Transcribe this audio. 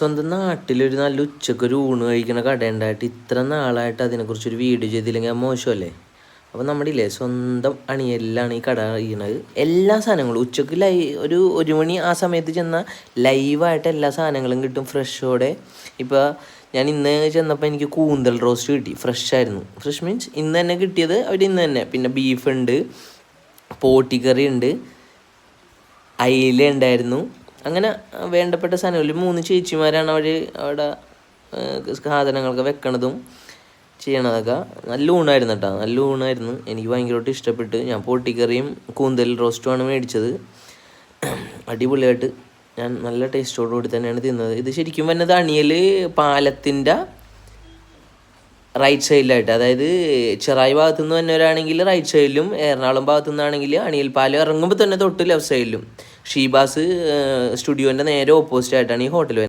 സ്വന്തം നാട്ടിലൊരു നല്ല ഉച്ചക്കൊരു ഊണ് കഴിക്കണ കട ഉണ്ടായിട്ട് ഇത്ര നാളായിട്ട് അതിനെക്കുറിച്ചൊരു വീഡിയോ ചെയ്തില്ലെങ്കിൽ അത് മോശമല്ലേ? അപ്പോൾ നമ്മുടെ ഇല്ലേ സ്വന്തം അണിയലിലാണ് ഈ കട കഴിക്കുന്നത്. എല്ലാ സാധനങ്ങളും ഉച്ചക്ക് ഒരു മണി ആ സമയത്ത് ചെന്നാൽ ലൈവായിട്ട് എല്ലാ സാധനങ്ങളും കിട്ടും ഫ്രഷോടെ. ഇപ്പോൾ ഞാൻ ഇന്ന് ചെന്നപ്പോൾ എനിക്ക് കൂന്തൽ റോസ്റ്റ് കിട്ടി, ഫ്രഷായിരുന്നു. ഫ്രഷ് മീൻസ് ഇന്ന് തന്നെ കിട്ടിയത് അവർ ഇന്ന് തന്നെ. പിന്നെ ബീഫ് ഉണ്ട്, പോട്ടിക്കറി ഉണ്ട്, അയില ഉണ്ടായിരുന്നു. അങ്ങനെ വേണ്ടപ്പെട്ട സാധനങ്ങളിൽ 3 ചേച്ചിമാരാണ് അവിടെ സാധനങ്ങളൊക്കെ വെക്കണതും ചെയ്യണതൊക്കെ. നല്ല ഊണായിരുന്നു കേട്ടോ, നല്ല ഊണായിരുന്നു. എനിക്ക് ഭയങ്കരമായിട്ട് ഇഷ്ടപ്പെട്ട്. ഞാൻ പോട്ടിക്കറിയും കൂന്തൽ റോസ്റ്റുമാണ് മേടിച്ചത്. അടിപൊളിയായിട്ട് ഞാൻ നല്ല ടേസ്റ്റോടുകൂടി തന്നെയാണ് തിന്നത്. ഇത് ശരിക്കും വന്നത് അണിയൽ പാലത്തിൻ്റെ റൈറ്റ് സൈഡിലായിട്ട്, അതായത് ചെറായി ഭാഗത്തു നിന്ന് വന്നവരാണെങ്കിൽ റൈറ്റ് സൈഡിലും, എറണാകുളം ഭാഗത്തു നിന്നാണെങ്കിൽ അണിയൽ പാലം ഇറങ്ങുമ്പോൾ തന്നെ തൊട്ട് ലെഫ്റ്റ് സൈഡിലും. ഷീബാസ് സ്റ്റുഡിയോൻ്റെ നേരെ ഓപ്പോസിറ്റ് ആയിട്ടാണ് ഈ ഹോട്ടൽ വരുന്നത്.